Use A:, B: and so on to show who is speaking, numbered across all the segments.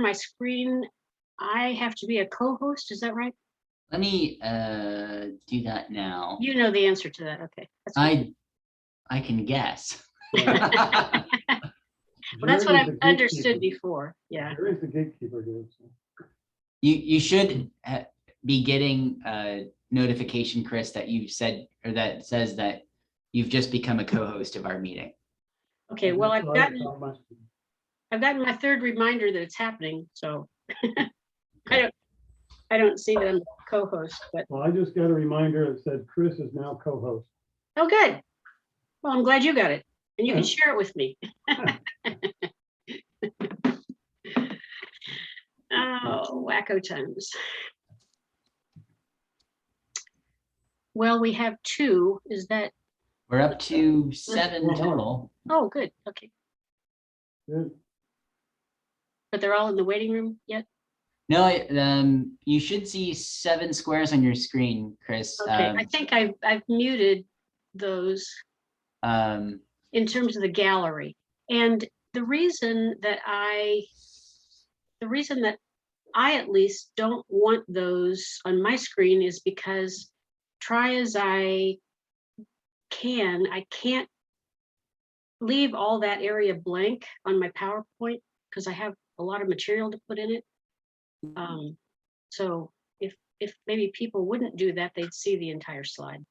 A: my screen, I have to be a co-host, is that right?
B: Let me do that now.
A: You know the answer to that, okay.
B: I can guess.
A: Well, that's what I've understood before, yeah.
C: There is the gatekeeper here. So.
B: You should be getting a notification, Chris, that you've said, or that says that you've just become a co-host of our meeting.
A: Okay, well, I've gotten my third reminder that it's happening, so I don't see that I'm a co-host, but.
C: Well, I just got a reminder that said Chris is now co-host.
A: Oh, good. Well, I'm glad you got it, and you can share it with me. Oh, wacko times. Well, we have 2. Is that?
B: We're up to 7 total.
A: Oh, good. Okay.
C: Good.
A: But they're all in the waiting room yet?
B: No, you should see 7 squares on your screen, Chris.
A: Okay, I think I've muted those in terms of the gallery. And the reason that I at least don't want those on my screen is because try as I can't leave all that area blank on my PowerPoint because I have a lot of material to put in it. So if maybe people wouldn't do that, they'd see the entire slide.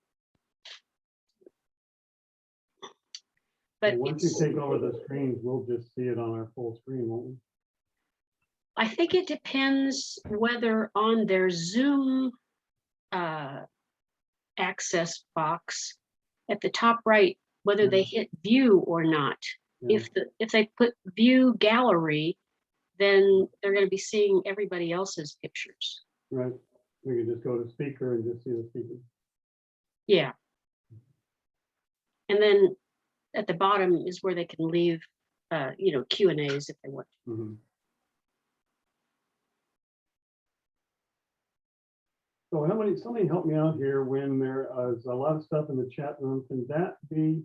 A: But
C: once you take over the screens, we'll just see it on our full screen, won't we?
A: I think it depends whether on their Zoom access box at the top right, whether they hit view or not. Yeah. If they put view gallery, then they're going to be seeing everybody else's pictures.
C: Right. We can just go to speaker and just see the speaker.
A: Yeah. And then at the bottom is where they can leave, Q&As if they want.
C: Mm-hmm. So somebody help me out here when there is a lot of stuff in the chat room. Can that be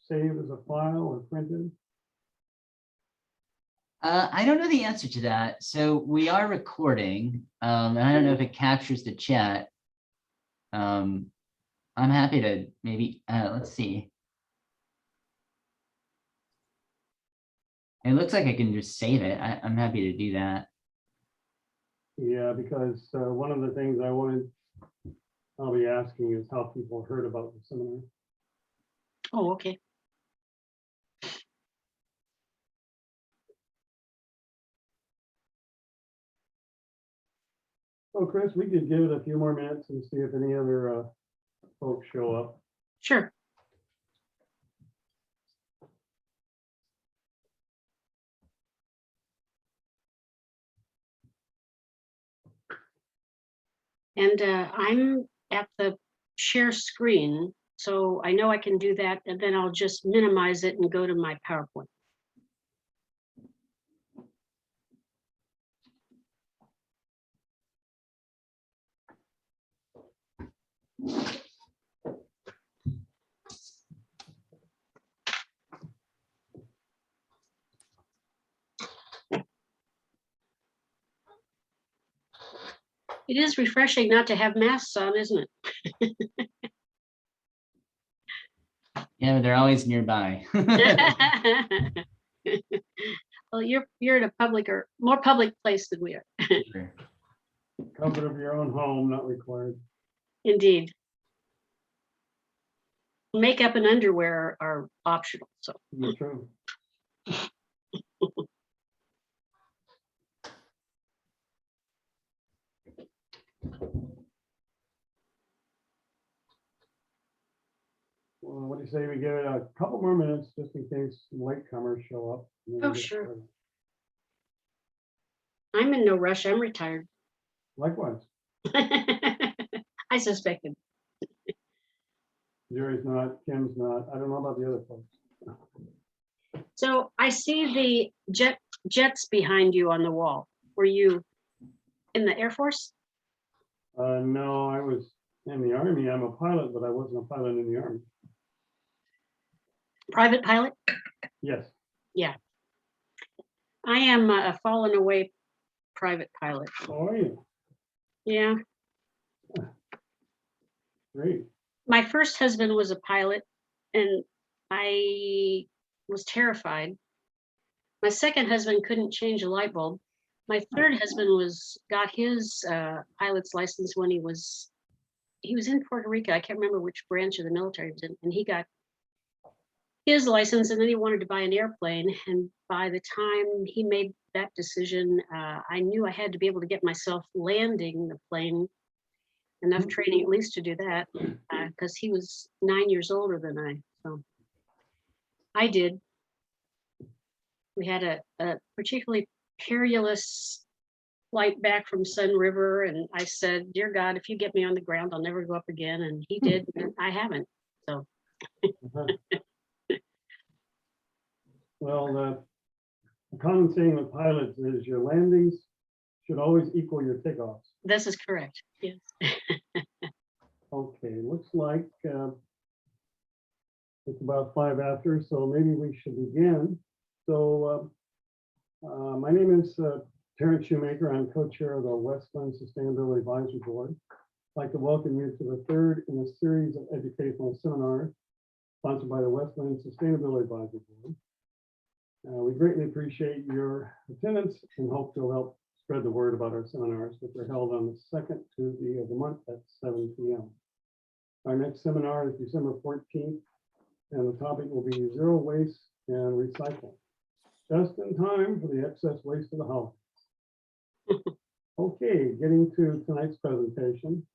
C: saved as a file or printed?
B: I don't know the answer to that. So we are recording. And I don't know if it captures the chat. I'm happy to maybe, let's see. It looks like I can just save it. I'm happy to do that.
C: Yeah, because one of the things I'll be asking is how people heard about the seminar.
A: Oh, okay.
C: Oh, Chris, we could give it a few more minutes and see if any other folks show up.
A: Sure. And I'm at the share screen, so I know I can do that, and then I'll just minimize it and go to my PowerPoint. It is refreshing not to have masks on, isn't it?
B: Yeah, they're always nearby.
A: Well, you're in a public or more public place than we are.
B: Sure.
C: Comfort of your own home, not required.
A: Indeed. Makeup and underwear are optional. So.
C: That's true. Well, what do you say we give it a couple more minutes just in case latecomers show up?
A: Oh, sure. Started. I'm in no rush. I'm retired.
C: Likewise.
A: I suspected.
C: Jerry's not, Kim's not. I don't know about the other folks.
A: So I see the jets behind you on the wall. Were you in the Air Force?
C: No, I was in the Army. I'm a pilot, but I wasn't a pilot in the Army.
A: Private pilot?
C: Yes.
A: Yeah. I am a fallen away private pilot.
C: How are you?
A: Yeah.
C: Great.
A: My first husband was a pilot, and I was terrified. My second husband couldn't change a light bulb. My third husband got his pilot's license when he was in Puerto Rico. I can't remember which branch of the military he was in, and he got his license, and then he wanted to buy an airplane. And by the time he made that decision, I knew I had to be able to get myself landing the plane, enough training at least to do that, because he was 9 years older than I. So I did. We had a particularly perilous flight back from Sun River, and I said, "Dear God, if you get me on the ground, I'll never go up again." And he did, and I haven't. So.
C: Well, the common saying with pilots is your landings should always equal your takeoffs.
A: This is correct. Yes.
C: Okay, looks like it's about 5 after, so maybe we should begin. So my name is Terrence Shoemaker. I'm co-chair of the Westland Sustainability Advisory Board. I'd like to welcome you to the third in a series of educational seminars sponsored by the Westland Sustainability Advisory Board. We greatly appreciate your attendance and hope you'll help spread the word about our seminars, which are held on the second Tuesday of the month at 7 p.m. Our next seminar is December 14th, and the topic will be zero waste and recycling, just in time for the excess waste of the holidays. Okay, getting to tonight's presentation.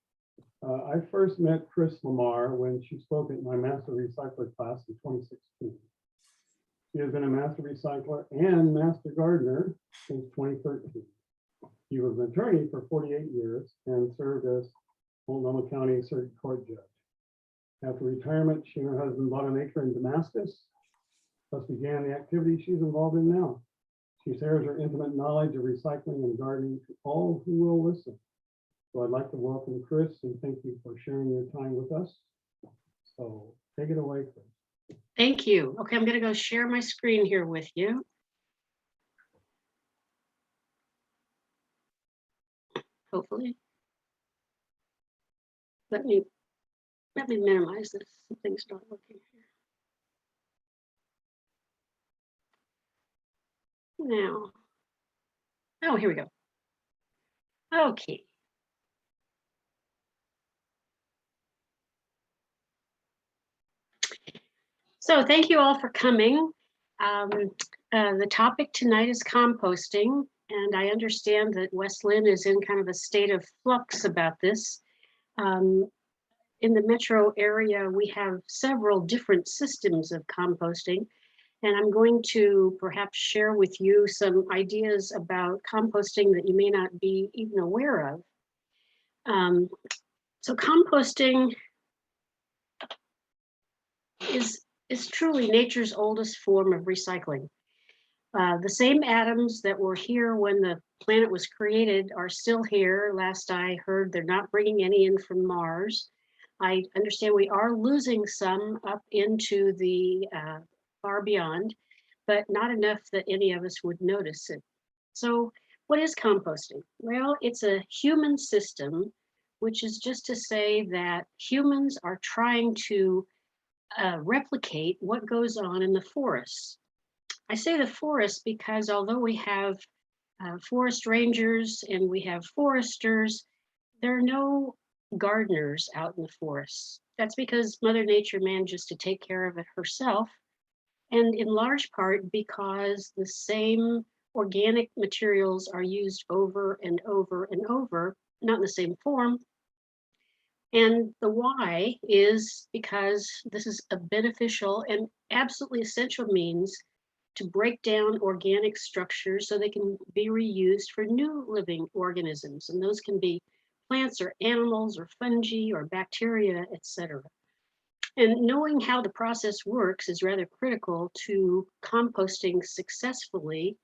C: I first met Chris Lamarr when she spoke at my Master Recycler class in 2016. She has been a Master Recycler and Master Gardener since 2013. She was an attorney for 48 years and served as Multnomah County Circuit Court Judge. After retirement, she and her husband bought an acre in Damascus, thus began the activity she's involved in now. She shares her intimate knowledge of recycling and gardening to all who will listen. So I'd like to welcome Chris and thank you for sharing your time with us. So take it away, Chris.
A: Thank you. Okay, I'm going to go share my screen here with you. Hopefully. Let me minimize this. Something's not working here. Now. Oh, here we go. Okay. So thank you all for coming. The topic tonight is composting, and I understand that West Lynn is in kind of a state of flux about this. In the metro area, we have several different systems of composting, and I'm going to perhaps share with you some ideas about composting that you may not be even aware of. So composting is truly nature's oldest form of recycling. The same atoms that were here when the planet was created are still here. Last I heard, they're not bringing any in from Mars. I understand we are losing some up into the far beyond, but not enough that any of us would notice it. So what is composting? Well, it's a human system, which is just to say that humans are trying to replicate what goes on in the forests. I say the forest because although we have forest rangers and we have foresters, there are no gardeners out in the forests. That's because Mother Nature manages to take care of it herself, and in large part because the same organic materials are used over and over and over, not in the same form. And the why is because this is a beneficial and absolutely essential means to break down organic structures so they can be reused for new living organisms. And those can be plants or animals or fungi or bacteria, etc. And knowing how the process works is rather critical to composting successfully.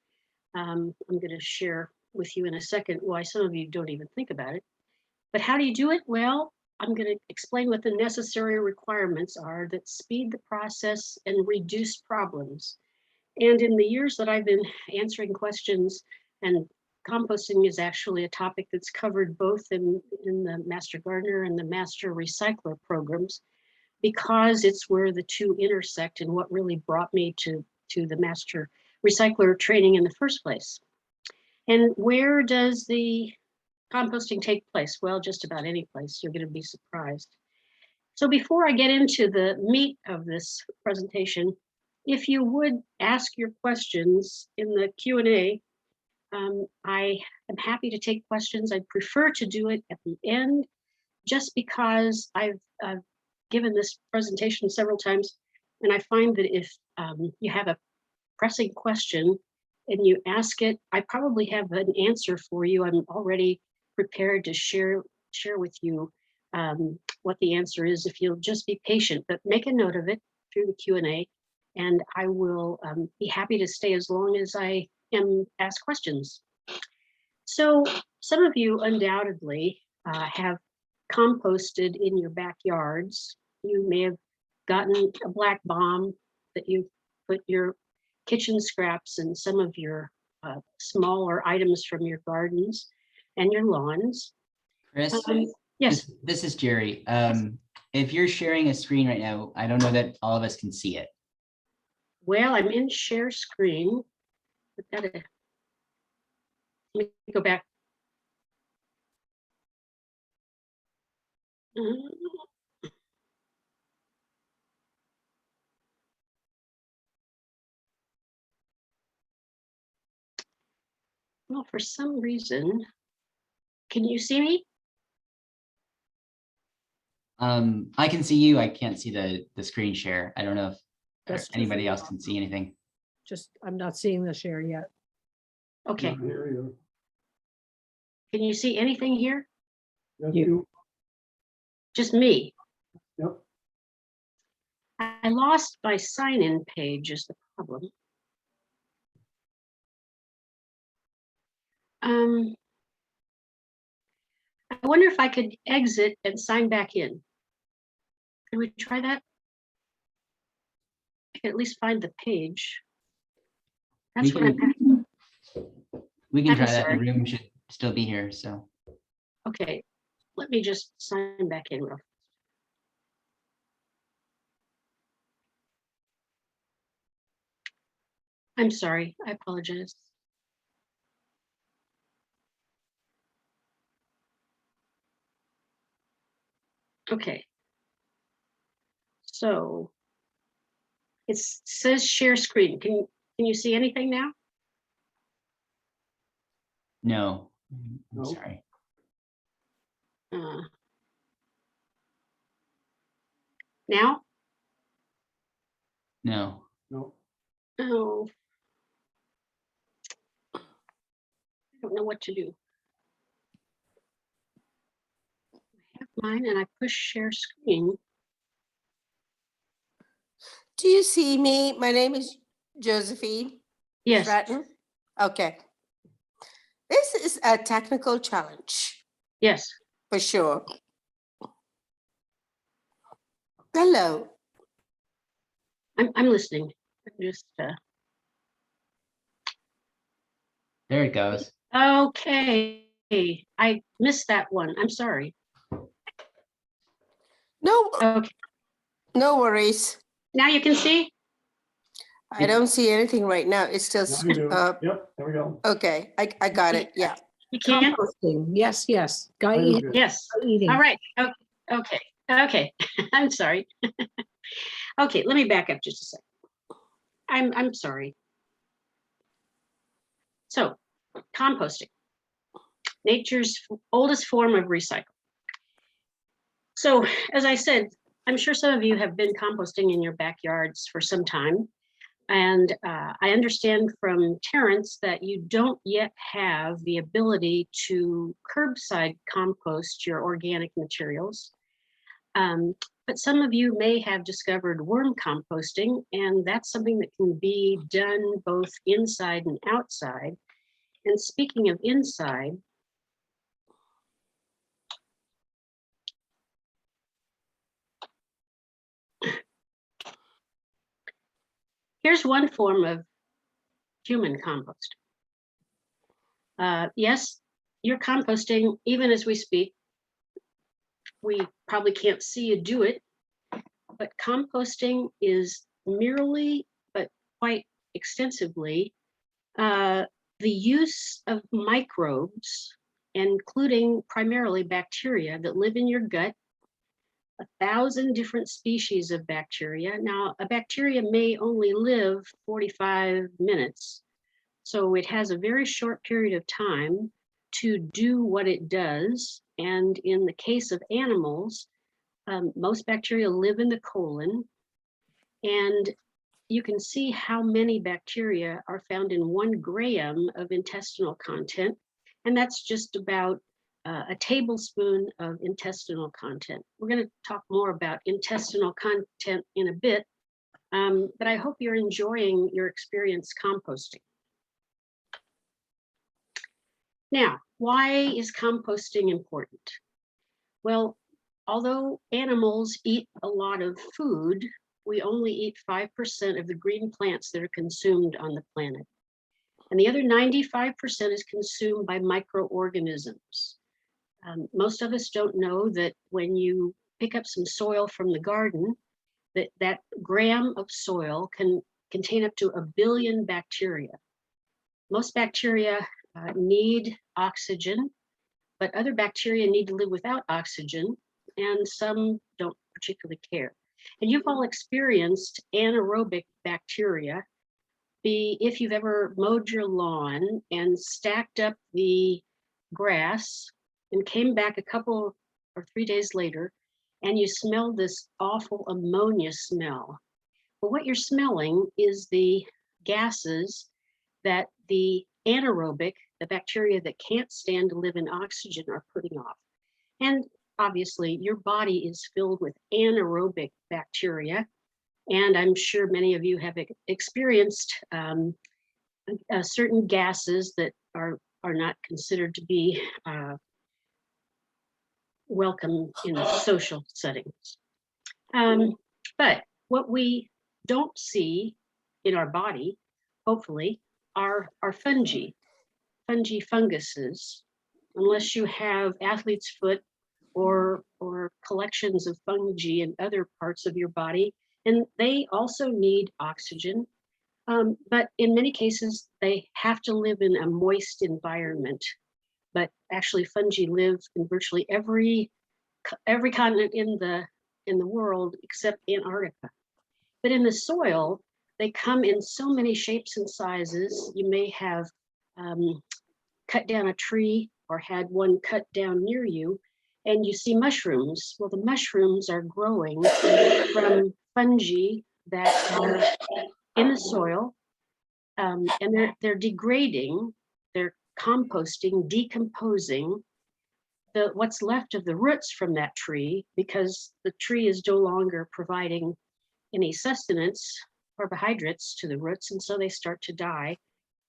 A: I'm going to share with you in a second why some of you don't even think about it. But how do you do it? Well, I'm going to explain what the necessary requirements are that speed the process and reduce problems. And in the years that I've been answering questions and composting is actually a topic that's covered both in the Master Gardener and the Master Recycler programs, because it's where the two intersect and what really brought me to the Master Recycler training in the first place. And where does the composting take place? Well, just about any place. You're going to be surprised. So before I get into the meat of this presentation, if you would ask your questions in the Q&A, I am happy to take questions. I prefer to do it at the end, just because I've given this presentation several times, and I find that if you have a pressing question and you ask it, I probably have an answer for you. I'm already prepared to share with you what the answer is, if you'll just be patient, but make a note of it through the Q&A, and I will be happy to stay as long as I am asked questions. So some of you undoubtedly have composted in your backyards. You may have gotten a black bomb that you put your kitchen scraps and some of your smaller items from your gardens and your lawns.
B: Chris,
A: yes.
B: This is Jerry. If you're sharing a screen right now, I don't know that all of us can see it.
A: Well, I'm in share screen. Let me go back. Well, for some reason, can you see me?
B: I can see you. I can't see the screen share. I don't know if anybody else can see anything.
D: Just, I'm not seeing the share yet.
A: Okay.
C: There you
A: Can you see anything here?
C: go. Yes,
D: You.
C: you.
A: Just me.
C: Yep.
A: I lost my sign-in page is the problem. I wonder if I could exit and sign back in. Can we try that? I can at least find the page. That's what I'm.
B: We can
A: I'm
B: try that.
A: sorry.
B: The room should still be here. So
A: Okay, let me just sign back in real. I'm sorry, I apologize. Okay. So it says share screen. Can you see anything now?
B: no, I'm
C: No.
B: sorry.
A: Now?
B: No.
C: No.
A: Oh. I don't know what to do. I have mine and I push share screen.
E: Do you see me? My name is Josephine
A: Yes.
E: Stratton. Okay. This is a technical challenge
A: Yes.
E: for sure. Hello.
A: I'm listening. Just
B: There it goes.
A: okay. I missed that one. I'm sorry.
E: No,
A: Okay.
E: no worries.
A: Now you can see?
E: I don't see anything right now. It's still,
C: Now you do. Yep, there we go.
E: okay, I got it. Yeah.
A: You can?
D: Composting, yes, yes. Guy
C: Very
D: eating.
C: good.
A: Yes.
D: Eating.
A: All right. Okay. Okay. I'm sorry. Okay, let me back up just a second. I'm sorry. So, composting, nature's oldest form of recycle. So, as I said, I'm sure some of you have been composting in your backyards for some time. And I understand from Terrence that you don't yet have the ability to curbside compost your organic materials. But some of you may have discovered worm composting, and that's something that can be done both inside and outside. And speaking of inside, here's one form of human compost. Yes, you're composting even as we speak. We probably can't see you do it, but composting is merely, but quite extensively, the use of microbes, including primarily bacteria that live in your gut, 1,000 different species of bacteria. Now, a bacteria may only live 45 minutes, so it has a very short period of time to do what it does. And in the case of animals, most bacteria live in the colon, and you can see how many bacteria are found in 1 gram of intestinal content, and that's just about a tablespoon of intestinal content. We're going to talk more about intestinal content in a bit, but I hope you're enjoying your experience composting. Now, why is composting important? Well, although animals eat a lot of food, we only eat 5% of the green plants that are consumed on the planet. And the other 95% is consumed by microorganisms. Most of us don't know that when you pick up some soil from the garden, that gram of soil can contain up to 1 billion bacteria. Most bacteria need oxygen, but other bacteria need to live without oxygen, and some don't particularly care. And you've all experienced anaerobic bacteria. If you've ever mowed your lawn and stacked up the grass and came back a couple or 3 days later, and you smelled this awful ammonia smell. But what you're smelling is the gases that the anaerobic, the bacteria that can't stand to live in oxygen, are putting off. And obviously, your body is filled with anaerobic bacteria, and I'm sure many of you have experienced certain gases that are not considered to be welcome in social settings. But what we don't see in our body, hopefully, are fungi, funguses, unless you have athlete's foot or collections of fungi in other parts of your body. And they also need oxygen, but in many cases, they have to live in a moist environment. But actually, fungi live in virtually every continent in the world except Antarctica. But in the soil, they come in so many shapes and sizes. You may have cut down a tree or had one cut down near you, and you see mushrooms. Well, the mushrooms are growing from fungi that are in the soil, and they're degrading, they're composting, decomposing what's left of the roots from that tree, because the tree is no longer providing any sustenance, carbohydrates to the roots, and so they start to die,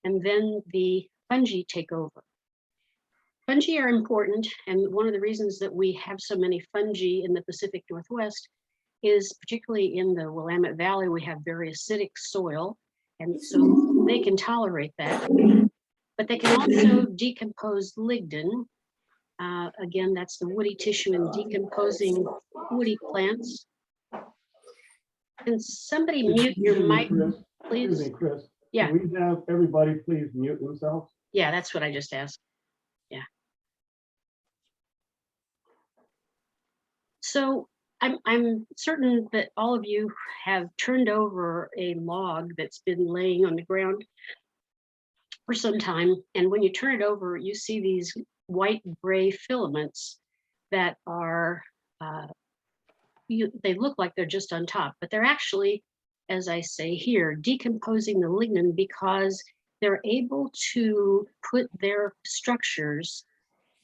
A: and then the fungi take over. Fungi are important, and one of the reasons that we have so many fungi in the Pacific Northwest is particularly in the Willamette Valley, we have very acidic soil, and so they can tolerate that. But they can also decompose lignin. Again, that's the woody tissue in decomposing woody plants. Can somebody mute your mic, please?
C: Excuse me, Chris.
A: Yeah.
C: Can we have everybody please mute themselves?
A: Yeah, that's what I just asked. Yeah. So I'm certain that all of you have turned over a log that's been laying on the ground for some time. And when you turn it over, you see these white gray filaments that are, they look like they're just on top, but they're actually, as I say here, decomposing the lignin because they're able to put their structures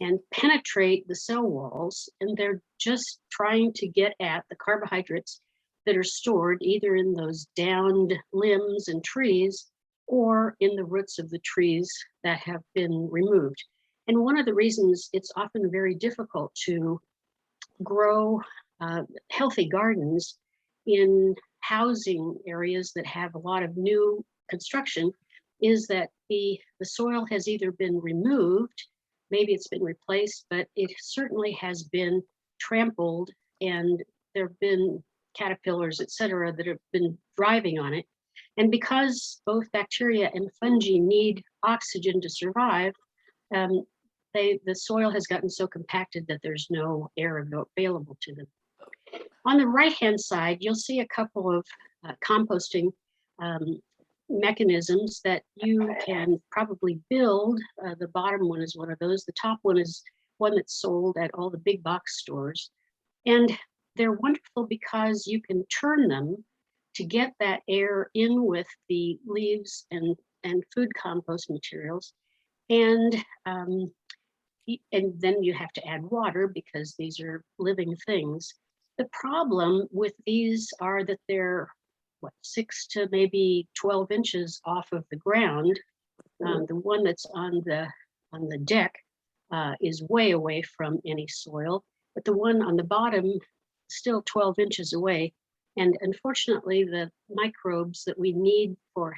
A: and penetrate the cell walls, and they're just trying to get at the carbohydrates that are stored either in those downed limbs and trees or in the roots of the trees that have been removed. And one of the reasons it's often very difficult to grow healthy gardens in housing areas that have a lot of new construction is that the soil has either been removed, maybe it's been replaced, but it certainly has been trampled, and there have been caterpillars, et cetera, that have been driving on it. And because both bacteria and fungi need oxygen to survive, the soil has gotten so compacted that there's no air available to them. On the right-hand side, you'll see a couple of composting mechanisms that you can probably build. The bottom one is one of those. The top one is one that's sold at all the big box stores. And they're wonderful because you can turn them to get that air in with the leaves and food compost materials. And then you have to add water because these are living things. The problem with these are that they're 6 to maybe 12 inches off of the ground. The one that's on the deck is way away from any soil, but the one on the bottom still 12 inches away. And unfortunately, the microbes that we need for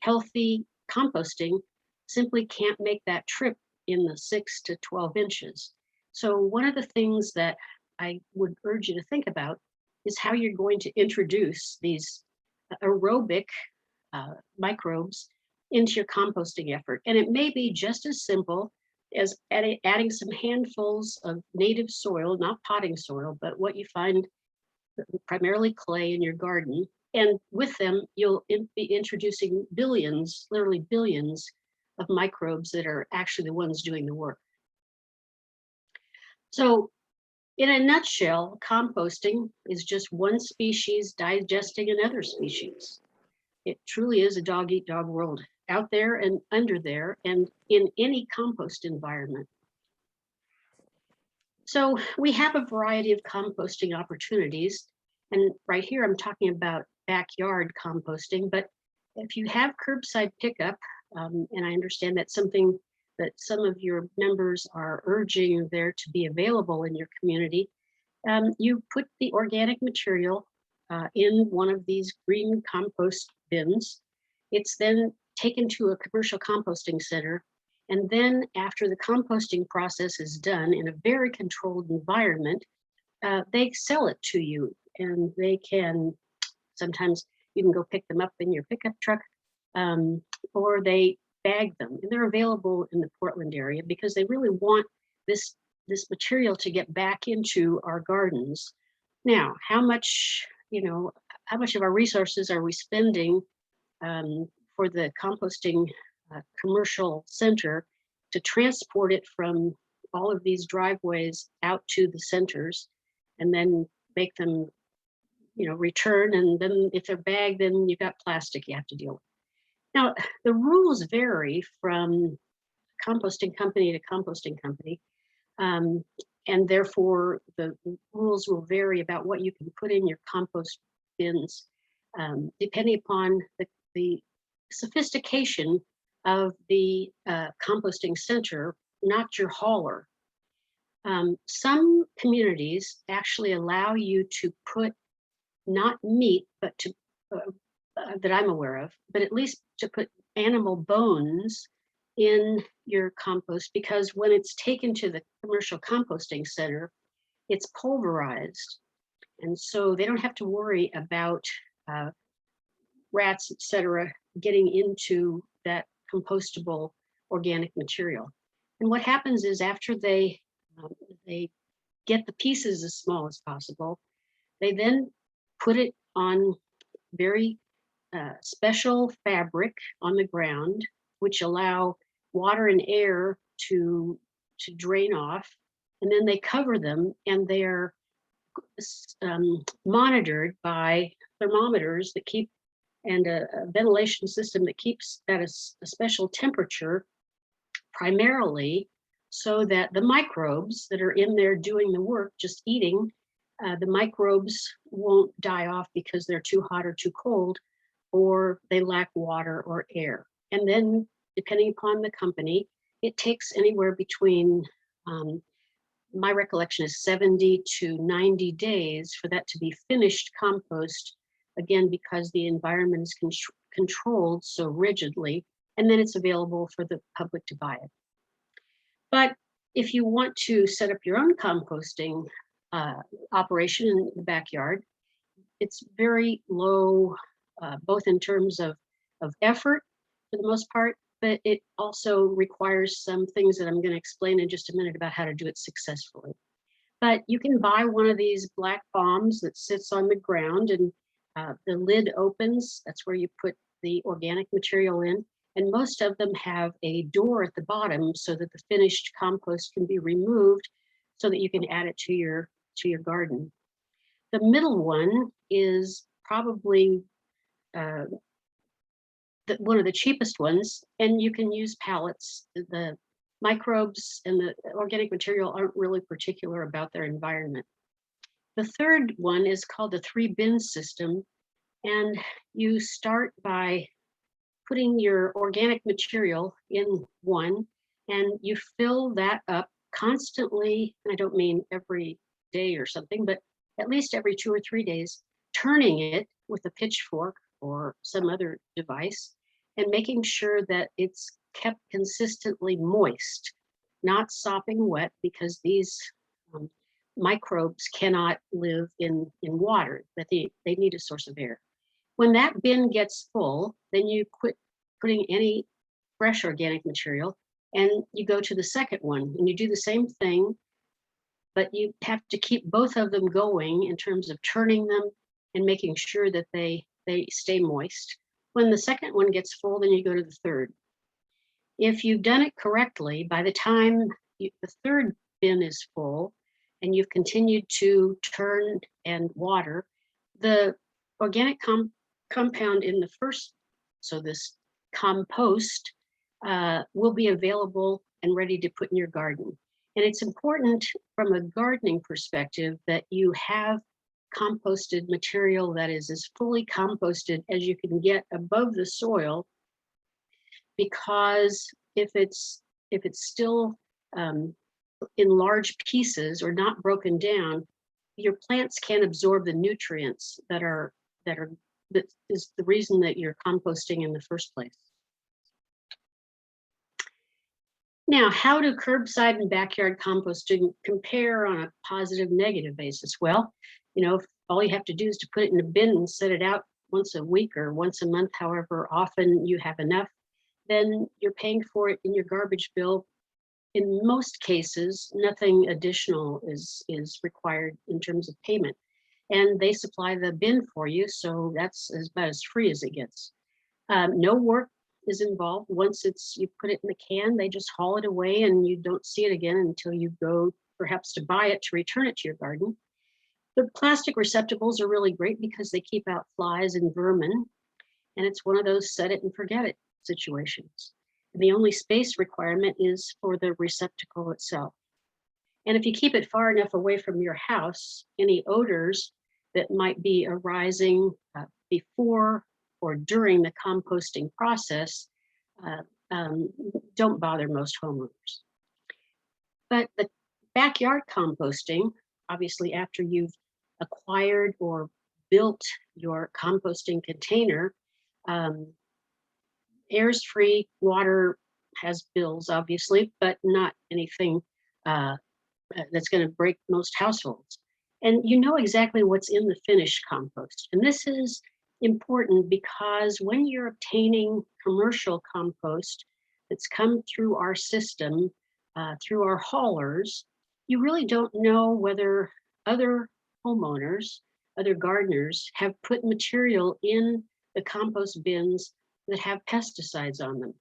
A: healthy composting simply can't make that trip in the 6 to 12 inches. So one of the things that I would urge you to think about is how you're going to introduce these aerobic microbes into your composting effort. And it may be just as simple as adding some handfuls of native soil, not potting soil, but what you find primarily clay in your garden. And with them, you'll be introducing billions, literally billions of microbes that are actually the ones doing the work. So in a nutshell, composting is just one species digesting another species. It truly is a dog-eat-dog world out there and under there and in any compost environment. So we have a variety of composting opportunities. And right here, I'm talking about backyard composting, but if you have curbside pickup, and I understand that's something that some of your members are urging there to be available in your community, you put the organic material in one of these green compost bins. It's then taken to a commercial composting center. And then after the composting process is done in a very controlled environment, they sell it to you. And they can, sometimes you can go pick them up in your pickup truck, or they bag them. And they're available in the Portland area because they really want this material to get back into our gardens. Now, how much of our resources are we spending for the composting commercial center to transport it from all of these driveways out to the centers and then make them return? And then if they're bagged, then you've got plastic you have to deal with. Now, the rules vary from composting company to composting company. And therefore, the rules will vary about what you can put in your compost bins, depending upon the sophistication of the composting center, not your hauler. Some communities actually allow you to put not meat, but to that I'm aware of, but at least to put animal bones in your compost, because when it's taken to the commercial composting center, it's pulverized. And so they don't have to worry about rats, etc., getting into that compostable organic material. And what happens is after they get the pieces as small as possible, they then put it on very special fabric on the ground, which allow water and air to drain off, and then they cover them, and they are monitored by thermometers that keep, and a ventilation system that keeps at a special temperature, primarily so that the microbes that are in there doing the work, just eating, the microbes won't die off because they're too hot or too cold, or they lack water or air. And then, depending upon the company, it takes anywhere between, my recollection is 70 to 90 days for that to be finished compost, again, because the environment is controlled so rigidly, and then it's available for the public to buy it. But if you want to set up your own composting operation in the backyard, it's very low, both in terms of effort for the most part, but it also requires some things that I'm going to explain in just a minute about how to do it successfully. But you can buy one of these black bombs that sits on the ground, and the lid opens. That's where you put the organic material in. And most of them have a door at the bottom so that the finished compost can be removed so that you can add it to your garden. The middle one is probably one of the cheapest ones, and you can use pallets. The microbes and the organic material aren't really particular about their environment. The third one is called the 3-bin system, and you start by putting your organic material in one, and you fill that up constantly. And I don't mean every day or something, but at least every 2 or 3 days, turning it with a pitchfork or some other device and making sure that it's kept consistently moist, not sopping wet, because these microbes cannot live in water, but they need a source of air. When that bin gets full, then you quit putting any fresh organic material and you go to the second one and you do the same thing, but you have to keep both of them going in terms of turning them and making sure that they stay moist. When the second one gets full, then you go to the third. If you've done it correctly, by the time the third bin is full and you've continued to turn and water, the organic compound in the first, so this compost, will be available and ready to put in your garden. And it's important from a gardening perspective that you have composted material that is as fully composted as you can get above the soil, because if it's still in large pieces or not broken down, your plants can't absorb the nutrients that is the reason that you're composting in the first place. Now, how do curbside and backyard composting compare on a positive, negative basis? Well, if all you have to do is to put it in a bin and set it out once a week or once a month, however often you have enough, then you're paying for it in your garbage bill. In most cases, nothing additional is required in terms of payment. And they supply the bin for you, so that's about as free as it gets. No work is involved. Once you put it in the can, they just haul it away and you don't see it again until you go perhaps to buy it to return it to your garden. The plastic receptacles are really great because they keep out flies and vermin, and it's one of those set it and forget it situations. And the only space requirement is for the receptacle itself. And if you keep it far enough away from your house, any odors that might be arising before or during the composting process don't bother most homeowners. But the backyard composting, obviously after you've acquired or built your composting container, air's free, water has bills obviously, but not anything that's going to break most households. And you know exactly what's in the finished compost. And this is important because when you're obtaining commercial compost that's come through our system, through our haulers, you really don't know whether other homeowners, other gardeners have put material in the compost bins that have pesticides on them.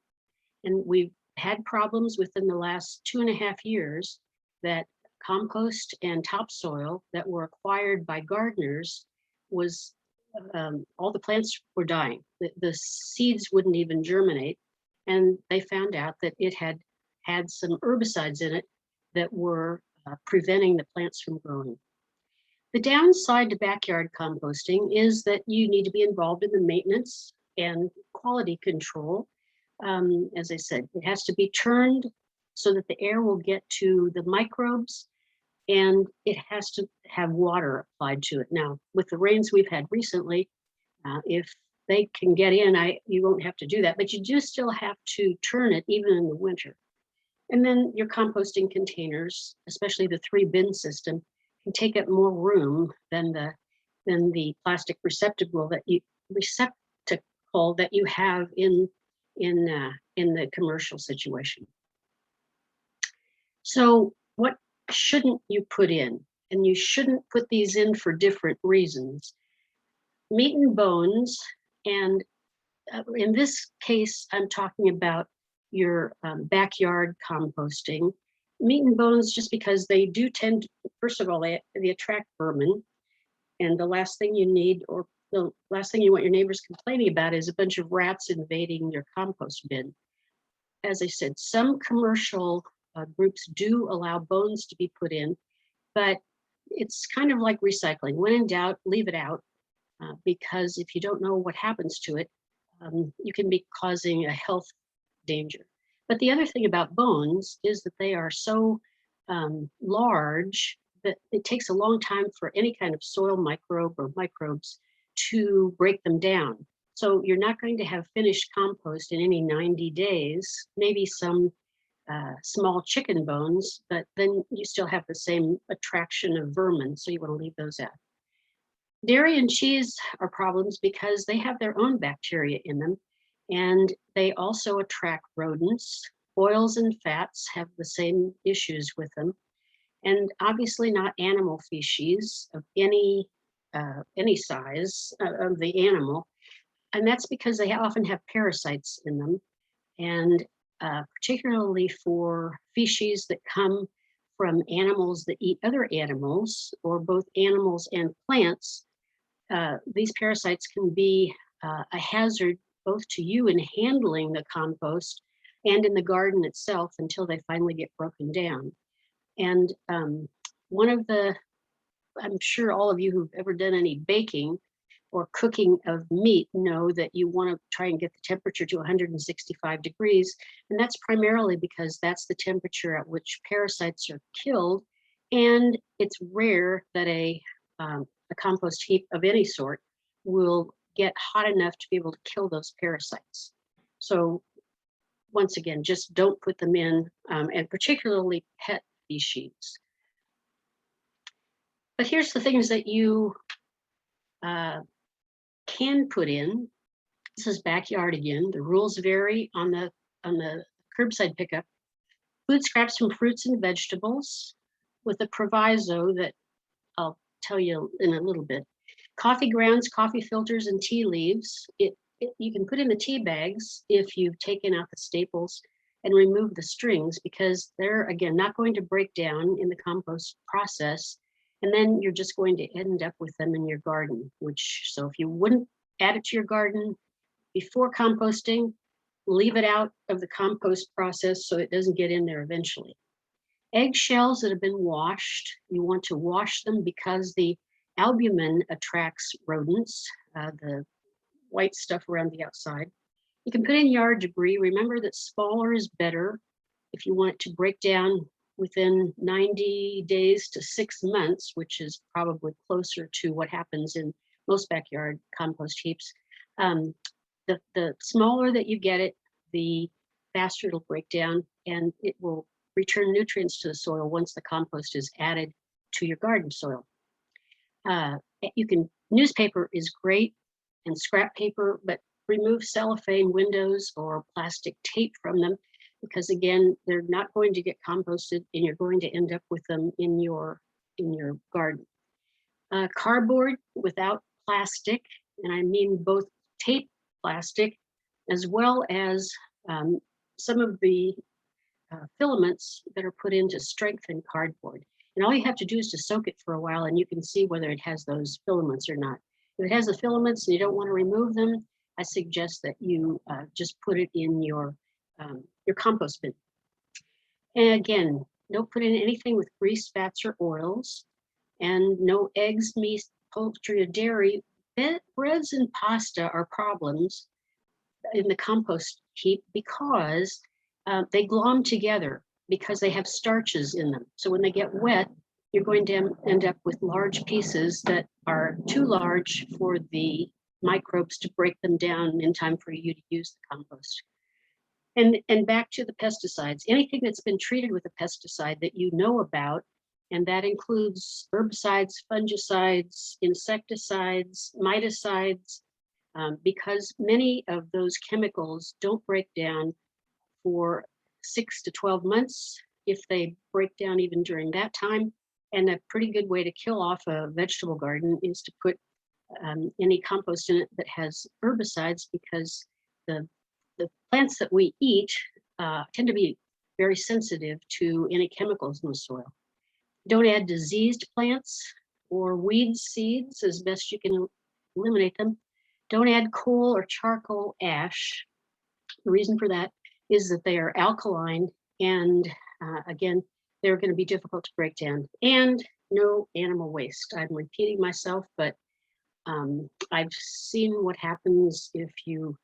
A: And we've had problems within the last 2.5 years that compost and topsoil that were acquired by gardeners was all the plants were dying. The seeds wouldn't even germinate. And they found out that it had some herbicides in it that were preventing the plants from growing. The downside to backyard composting is that you need to be involved in the maintenance and quality control. As I said, it has to be turned so that the air will get to the microbes, and it has to have water applied to it. Now, with the rains we've had recently, if they can get in. You won't have to do that, but you do still have to turn it even in the winter. And then your composting containers, especially the 3-bin system, can take up more room than the plastic receptacle that you have in the commercial situation. So what shouldn't you put in? And you shouldn't put these in for different reasons. Meat and bones, and in this case, I'm talking about your backyard composting. Meat and bones, just because they do tend to, first of all, they attract vermin. And the last thing you need, or the last thing you want your neighbors complaining about, is a bunch of rats invading your compost bin. As I said, some commercial groups do allow bones to be put in, but it's kind of like recycling. When in doubt, leave it out, because if you don't know what happens to it, you can be causing a health danger. But the other thing about bones is that they are so large that it takes a long time for any kind of soil microbe or microbes to break them down. So you're not going to have finished compost in any 90 days, maybe some small chicken bones, but then you still have the same attraction of vermin, so you want to leave those out. Dairy and cheese are problems because they have their own bacteria in them, and they also attract rodents. Oils and fats have the same issues with them, and obviously not animal feces of any size of the animal, and that's because they often have parasites in them, and particularly for feces that come from animals that eat other animals, or both animals and plants. These parasites can be a hazard both to you in handling the compost and in the garden itself until they finally get broken down. And I'm sure all of you who've ever done any baking or cooking of meat know that you want to try and get the temperature to 165 degrees. And that's primarily because that's the temperature at which parasites are killed. And it's rare that a compost heap of any sort will get hot enough to be able to kill those parasites. So once again, just don't put them in, and particularly pet species. But here's the things that you can put in. This is backyard again. The rules vary on the curbside pickup. Food scraps from fruits and vegetables, with a proviso that I'll tell you in a little bit. Coffee grounds, coffee filters, and tea leaves. You can put in the tea bags if you've taken out the staples and remove the strings, because they're, again, not going to break down in the compost process. And then you're just going to end up with them in your garden, so if you wouldn't add it to your garden before composting, leave it out of the compost process so it doesn't get in there eventually. Eggshells that have been washed, you want to wash them because the albumin attracts rodents, the white stuff around the outside. You can put in yard debris. Remember that smaller is better if you want it to break down within 90 days to 6 months, which is probably closer to what happens in most backyard compost heaps. The smaller that you get it, the faster it'll break down, and it will return nutrients to the soil once the compost is added to your garden soil. Newspaper is great, and scrap paper, but remove cellophane windows or plastic tape from them, because again, they're not going to get composted and you're going to end up with them in your garden. Cardboard without plastic, and I mean both tape plastic as well as some of the filaments that are put in to strengthen cardboard. And all you have to do is to soak it for a while and you can see whether it has those filaments or not. If it has the filaments and you don't want to remove them, I suggest that you just put it in your compost bin. And again, don't put in anything with grease, fats, or oils, and no eggs, meat, poultry, or dairy. Breads and pasta are problems in the compost heap because they glom together because they have starches in them. So when they get wet, you're going to end up with large pieces that are too large for the microbes to break them down in time for you to use the compost. And back to the pesticides, anything that's been treated with a pesticide that you know about, and that includes herbicides, fungicides, insecticides, miticides, because many of those chemicals don't break down for 6 to 12 months. If they break down even during that time, and a pretty good way to kill off a vegetable garden is to put any compost in it that has herbicides, because the plants that we eat tend to be very sensitive to any chemicals in the soil. Don't add diseased plants or weed seeds as best you can eliminate them. Don't add coal or charcoal ash. The reason for that is that they are alkaline, and again, they're going to be difficult to break down. And no animal waste. I'm repeating myself, but I've seen what happens if you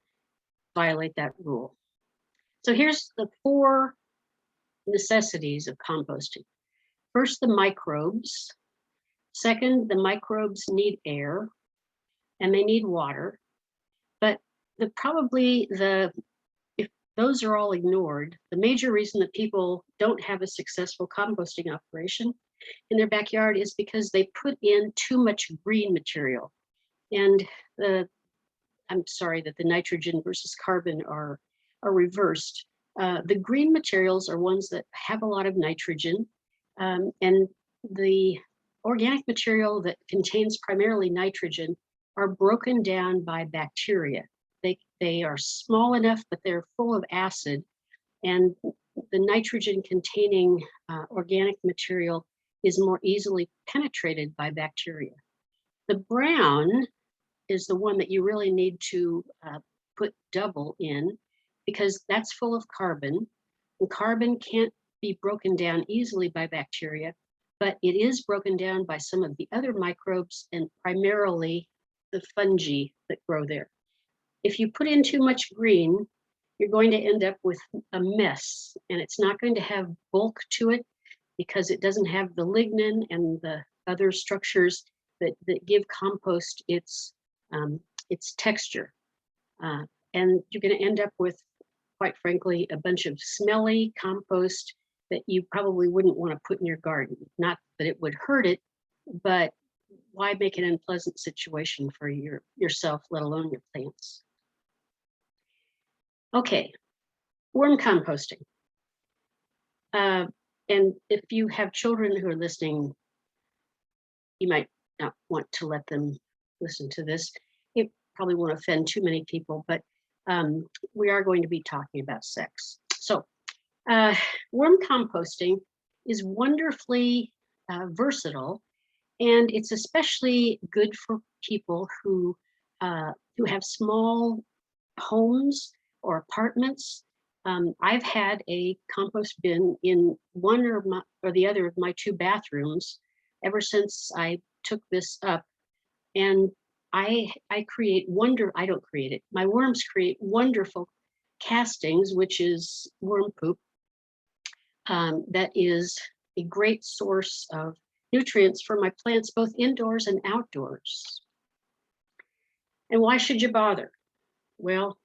A: violate that rule. So here's the 4 necessities of composting. First, the microbes. Second, the microbes need air and they need water. But if those are all ignored, the major reason that people don't have a successful composting operation in their backyard is because they put in too much green material. And I'm sorry that the nitrogen versus carbon are reversed. The green materials are ones that have a lot of nitrogen, and the organic material that contains primarily nitrogen are broken down by bacteria. They are small enough, but they're full of acid, and the nitrogen containing organic material is more easily penetrated by bacteria. The brown is the one that you really need to put double in, because that's full of carbon, and carbon can't be broken down easily by bacteria, but it is broken down by some of the other microbes, and primarily the fungi that grow there. If you put in too much green, you're going to end up with a mess, and it's not going to have bulk to it because it doesn't have the lignin and the other structures that give compost its texture. And you're going to end up with, quite frankly, a bunch of smelly compost that you probably wouldn't want to put in your garden. Not that it would hurt it, but why make an unpleasant situation for yourself, let alone your plants? Okay, worm composting. And if you have children who are listening, you might not want to let them listen to this. It probably won't offend too many people, but we are going to be talking about sex. So worm composting is wonderfully versatile, and it's especially good for people who have small homes or apartments. I've had a compost bin in one or the other of my 2 bathrooms ever since I took this up, and I don't create it. My worms create wonderful castings, which is worm poop. That is a great source of nutrients for my plants, both indoors and outdoors. And why should you bother? Well,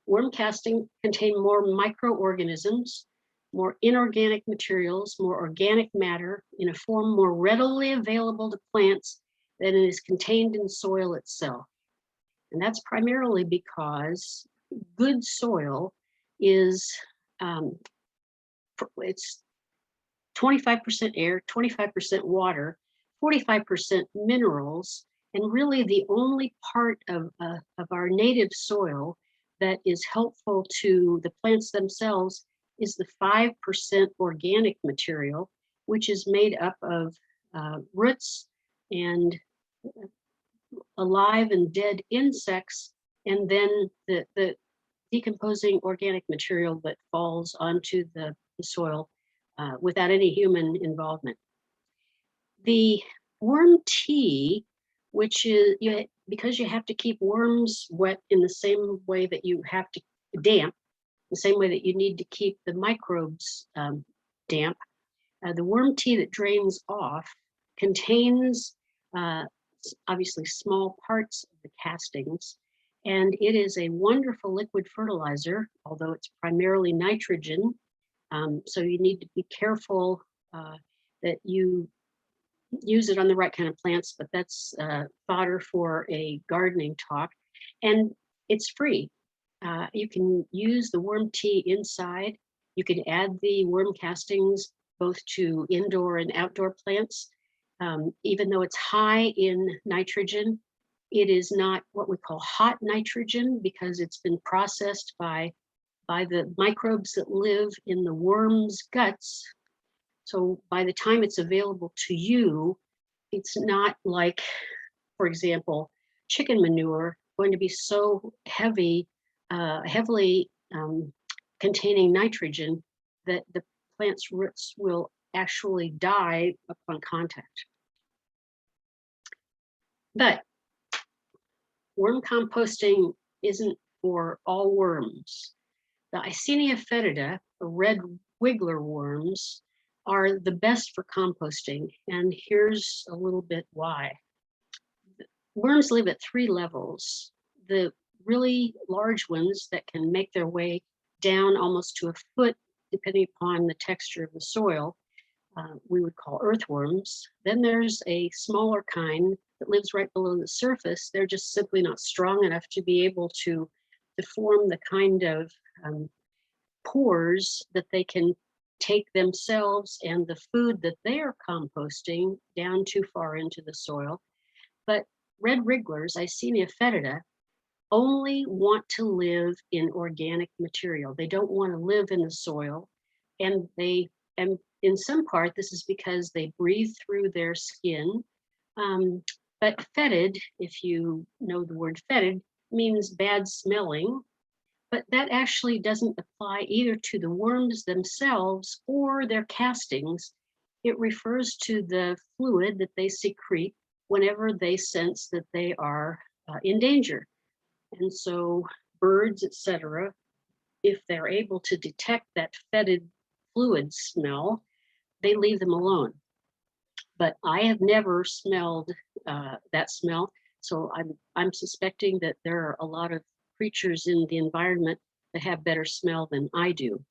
A: worm casting contain more microorganisms, more inorganic materials, more organic matter in a form more readily available to plants than it is contained in soil itself. And that's primarily because good soil is, it's 25% air, 25% water, 45% minerals, and really the only part of our native soil that is helpful to the plants themselves is the 5% organic material, which is made up of roots and alive and dead insects, and then the decomposing organic material that falls onto the soil without any human involvement. The worm tea, which is because you have to keep worms wet in the same way that you have to damp, the same way that you need to keep the microbes damp. The worm tea that drains off contains obviously small parts of the castings. And it is a wonderful liquid fertilizer, although it's primarily nitrogen. So you need to be careful that you use it on the right kind of plants, but that's fodder for a gardening talk. And it's free. You can use the worm tea inside. You can add the worm castings both to indoor and outdoor plants. Even though it's high in nitrogen, it is not what we call hot nitrogen because it's been processed by the microbes that live in the worm's guts. So by the time it's available to you, it's not like, for example, chicken manure going to be so heavily containing nitrogen that the plant's roots will actually die upon contact. But worm composting isn't for all worms. The Icenia fetida, or red wiggler worms, are the best for composting, and here's a little bit why. Worms live at 3 levels. The really large ones that can make their way down almost to a foot, depending upon the texture of the soil, we would call earthworms. Then there's a smaller kind that lives right below the surface. They're just simply not strong enough to be able to form the kind of pores that they can take themselves and the food that they are composting down too far into the soil. But red wrigglers, Icenia fetida, only want to live in organic material. They don't want to live in the soil, and in some part, this is because they breathe through their skin. But fetid, if you know the word fetid, means bad smelling. But that actually doesn't apply either to the worms themselves or their castings. It refers to the fluid that they secrete whenever they sense that they are in danger. And so birds, etc., if they're able to detect that fetid fluid smell, they leave them alone. But I have never smelled that smell, so I'm suspecting that there are a lot of creatures in the environment that have better smell than I do.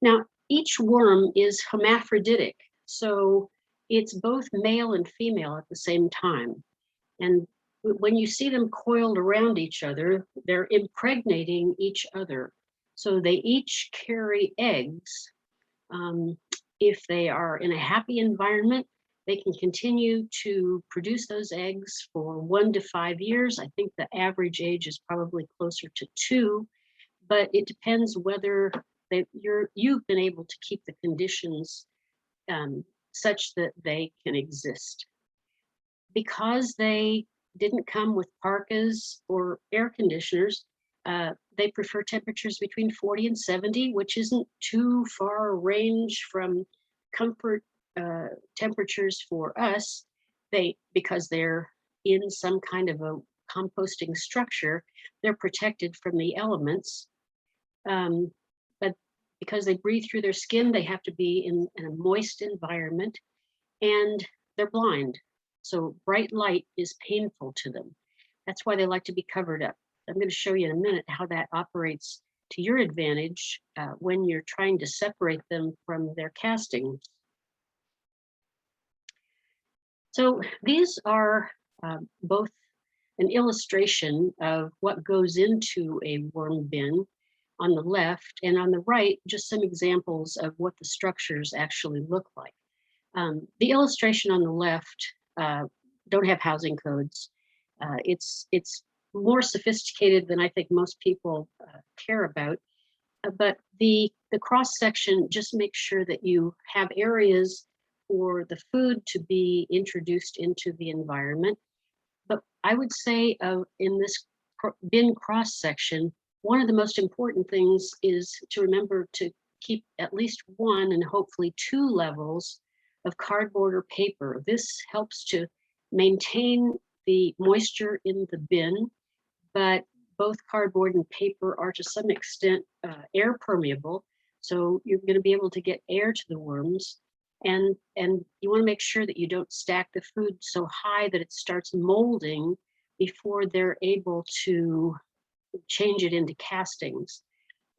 A: Now, each worm is hermaphroditic, so it's both male and female at the same time. And when you see them coiled around each other, they're impregnating each other. So they each carry eggs. If they are in a happy environment, they can continue to produce those eggs for 1 to 5 years. I think the average age is probably closer to 2, but it depends whether you've been able to keep the conditions such that they can exist. Because they didn't come with parkas or air conditioners, they prefer temperatures between 40 and 70, which isn't too far a range from comfort temperatures for us. Because they're in some kind of a composting structure, they're protected from the elements. But because they breathe through their skin, they have to be in a moist environment, and they're blind. So bright light is painful to them. That's why they like to be covered up. I'm going to show you in a minute how that operates to your advantage when you're trying to separate them from their castings. So these are both an illustration of what goes into a worm bin on the left, and on the right, just some examples of what the structures actually look like. The illustration on the left don't have housing codes. It's more sophisticated than I think most people care about. But the cross section just makes sure that you have areas for the food to be introduced into the environment. But I would say in this bin cross section, one of the most important things is to remember to keep at least 1 and hopefully 2 levels of cardboard or paper. This helps to maintain the moisture in the bin, but both cardboard and paper are to some extent air permeable. So you're going to be able to get air to the worms. And you want to make sure that you don't stack the food so high that it starts molding before they're able to change it into castings.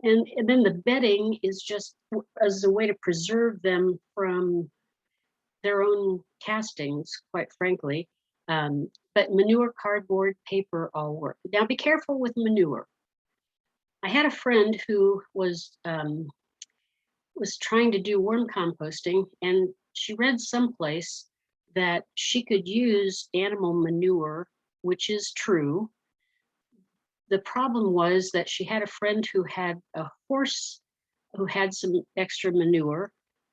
A: And then the bedding is just as a way to preserve them from their own castings, quite frankly. But manure, cardboard, paper all work. Now be careful with manure. I had a friend who was trying to do worm composting, and she read someplace that she could use animal manure, which is true. The problem was that she had a friend who had a horse who had some extra manure,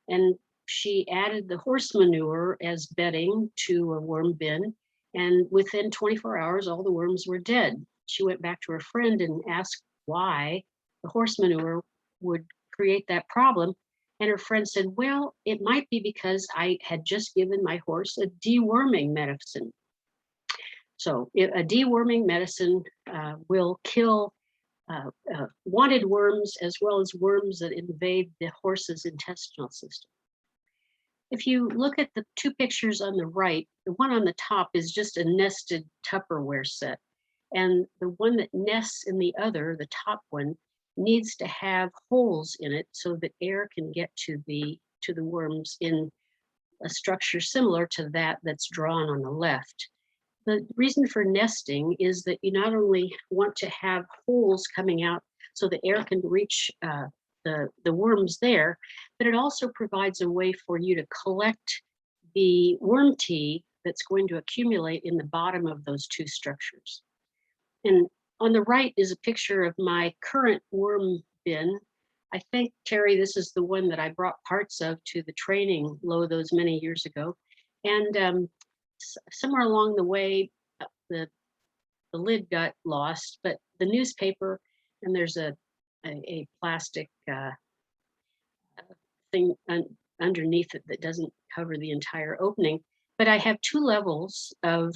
A: and she added the horse manure as bedding to a worm bin. And within 24 hours, all the worms were dead. She went back to her friend and asked why the horse manure would create that problem. And her friend said, well, it might be because I had just given my horse a deworming medicine. So a deworming medicine will kill wanted worms as well as worms that invade the horse's intestinal system. If you look at the two pictures on the right, the one on the top is just a nested Tupperware set. And the one that nests in the other, the top one, needs to have holes in it so that air can get to the worms in a structure similar to that that's drawn on the left. The reason for nesting is that you not only want to have holes coming out so the air can reach the worms there, but it also provides a way for you to collect the worm tea that's going to accumulate in the bottom of those two structures. And on the right is a picture of my current worm bin. I think, Terry, this is the one that I brought parts of to the training those many years ago. And somewhere along the way, the lid got lost, but the newspaper, and there's a plastic thing underneath it that doesn't cover the entire opening. But I have two levels of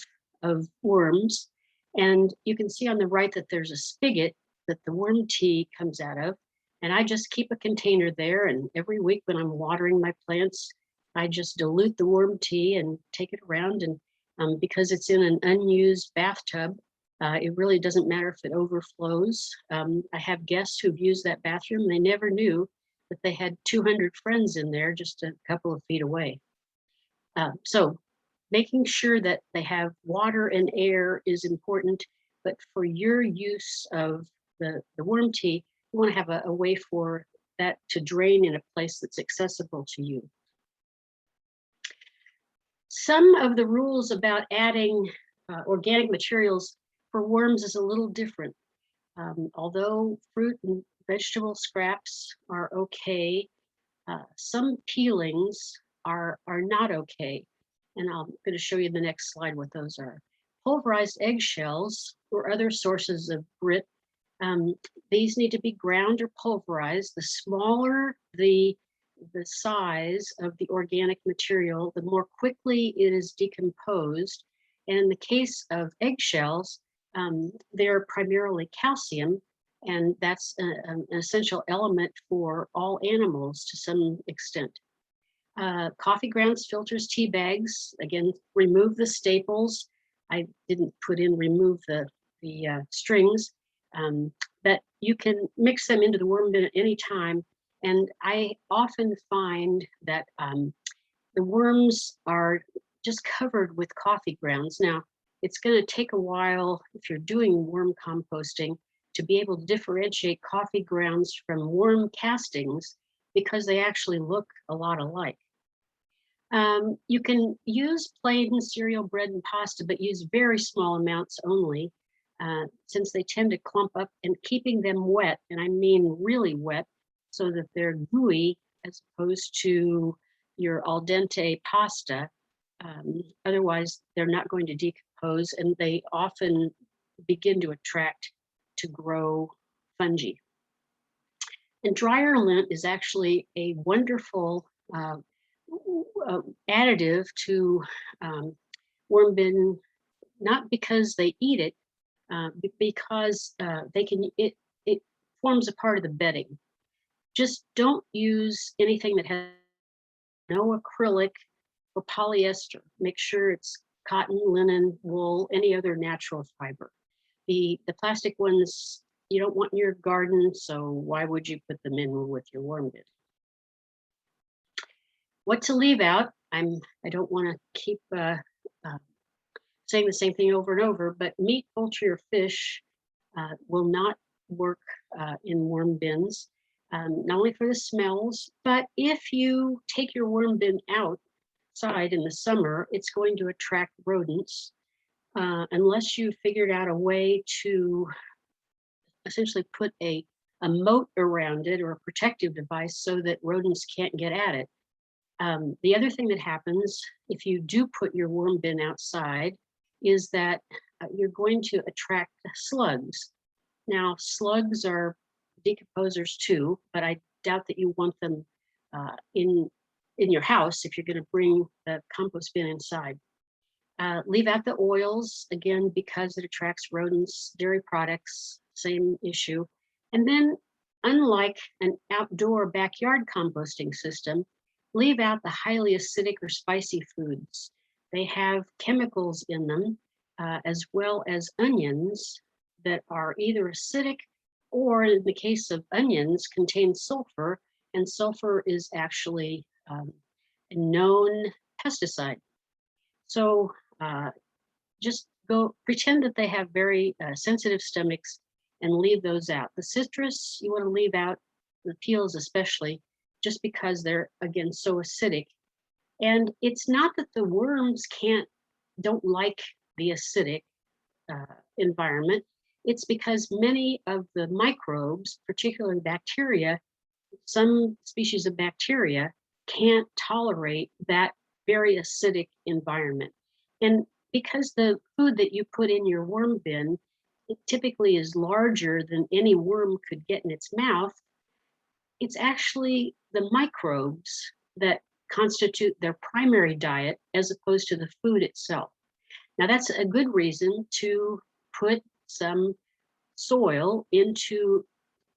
A: worms, and you can see on the right that there's a spigot that the worm tea comes out of. And I just keep a container there, and every week when I'm watering my plants, I just dilute the worm tea and take it around. And because it's in an unused bathtub, it really doesn't matter if it overflows. I have guests who've used that bathroom. They never knew that they had 200 friends in there just a couple of feet away. So making sure that they have water and air is important, but for your use of the worm tea, you want to have a way for that to drain in a place that's accessible to you. Some of the rules about adding organic materials for worms is a little different. Although fruit and vegetable scraps are okay, some peelings are not okay. And I'm going to show you the next slide what those are. Pulverized eggshells or other sources of grit, these need to be ground or pulverized. The smaller the size of the organic material, the more quickly it is decomposed. And in the case of eggshells, they're primarily calcium, and that's an essential element for all animals to some extent. Coffee grounds, filters, tea bags, again, remove the staples. I didn't put in remove the strings, but you can mix them into the worm bin at any time. And I often find that the worms are just covered with coffee grounds. Now, it's going to take a while if you're doing worm composting to be able to differentiate coffee grounds from worm castings because they actually look a lot alike. You can use plain cereal, bread, and pasta, but use very small amounts only, since they tend to clump up, and keeping them wet, and I mean really wet, so that they're gooey as opposed to your al dente pasta. Otherwise, they're not going to decompose, and they often begin to attract to grow fungi. And dryer lint is actually a wonderful additive to worm bin, not because they eat it, but because it forms a part of the bedding. Just don't use anything that has no acrylic or polyester. Make sure it's cotton, linen, wool, any other natural fiber. The plastic ones you don't want in your garden, so why would you put them in with your worm bin? What to leave out? I don't want to keep saying the same thing over and over, but meat, poultry, or fish will not work in worm bins, not only for the smells, but if you take your worm bin outside in the summer, it's going to attract rodents unless you figured out a way to essentially put a moat around it or a protective device so that rodents can't get at it. The other thing that happens if you do put your worm bin outside is that you're going to attract slugs. Now, slugs are decomposers too, but I doubt that you want them in your house if you're going to bring the compost bin inside. Leave out the oils, again, because it attracts rodents. Dairy products, same issue. And then, unlike an outdoor backyard composting system, leave out the highly acidic or spicy foods. They have chemicals in them, as well as onions that are either acidic or, in the case of onions, contain sulfur, and sulfur is actually a known pesticide. So just go pretend that they have very sensitive stomachs and leave those out. The citrus you want to leave out, the peels especially, just because they're, again, so acidic. And it's not that the worms don't like the acidic environment. It's because many of the microbes, particularly bacteria, some species of bacteria can't tolerate that very acidic environment. And because the food that you put in your worm bin, it typically is larger than any worm could get in its mouth, it's actually the microbes that constitute their primary diet as opposed to the food itself. Now, that's a good reason to put some soil into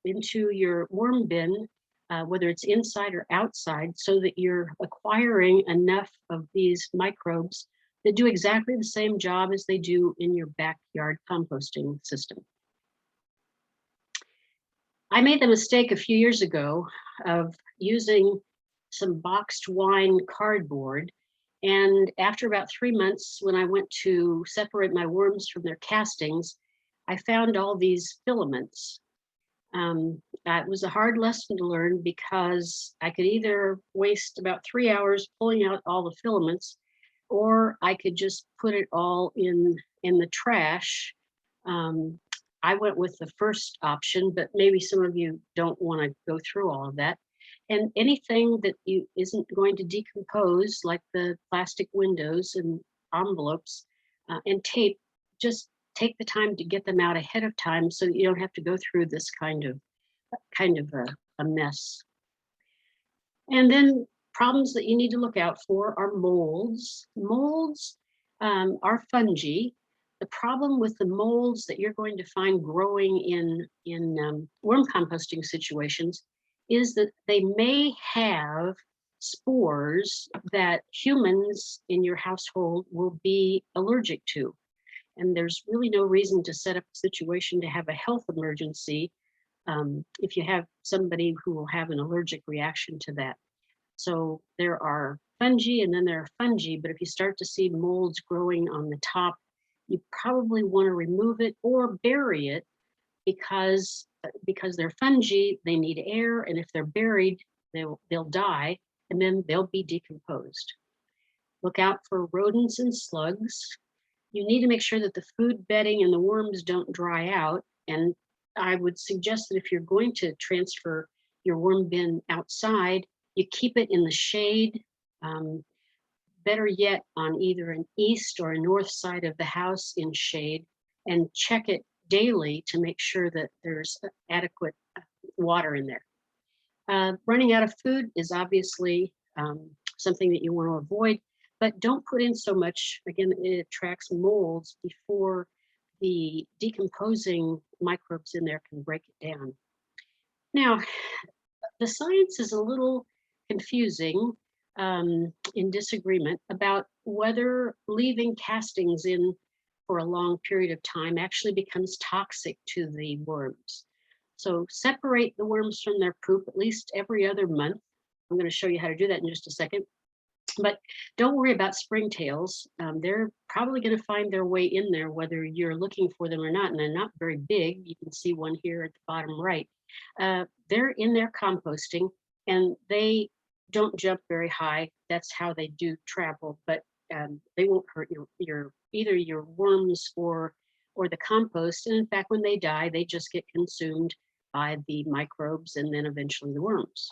A: your worm bin, whether it's inside or outside, so that you're acquiring enough of these microbes that do exactly the same job as they do in your backyard composting system. I made the mistake a few years ago of using some boxed wine cardboard. And after about 3 months, when I went to separate my worms from their castings, I found all these filaments. That was a hard lesson to learn because I could either waste about 3 hours pulling out all the filaments, or I could just put it all in the trash. I went with the first option, but maybe some of you don't want to go through all of that. And anything that isn't going to decompose, like the plastic windows and envelopes and tape, just take the time to get them out ahead of time so that you don't have to go through this kind of a mess. And then problems that you need to look out for are molds. Molds are fungi. The problem with the molds that you're going to find growing in worm composting situations is that they may have spores that humans in your household will be allergic to. And there's really no reason to set up a situation to have a health emergency if you have somebody who will have an allergic reaction to that. So there are fungi and then there are fungi, but if you start to see molds growing on the top, you probably want to remove it or bury it because they're fungi, they need air, and if they're buried, they'll die and then they'll be decomposed. Look out for rodents and slugs. You need to make sure that the food bedding and the worms don't dry out. And I would suggest that if you're going to transfer your worm bin outside, you keep it in the shade. Better yet, on either an east or a north side of the house in shade, and check it daily to make sure that there's adequate water in there. Running out of food is obviously something that you want to avoid, but don't put in so much. Again, it attracts molds before the decomposing microbes in there can break it down. Now, the science is a little confusing. in disagreement about whether leaving castings in for a long period of time actually becomes toxic to the worms. So separate the worms from their poop at least every other month. I'm going to show you how to do that in just a second. But don't worry about springtails. They're probably going to find their way in there, whether you're looking for them or not. And they're not very big. You can see one here at the bottom right. They're in there composting, and they don't jump very high. That's how they do travel, but they won't hurt either your worms or the compost. And in fact, when they die, they just get consumed by the microbes and then eventually the worms.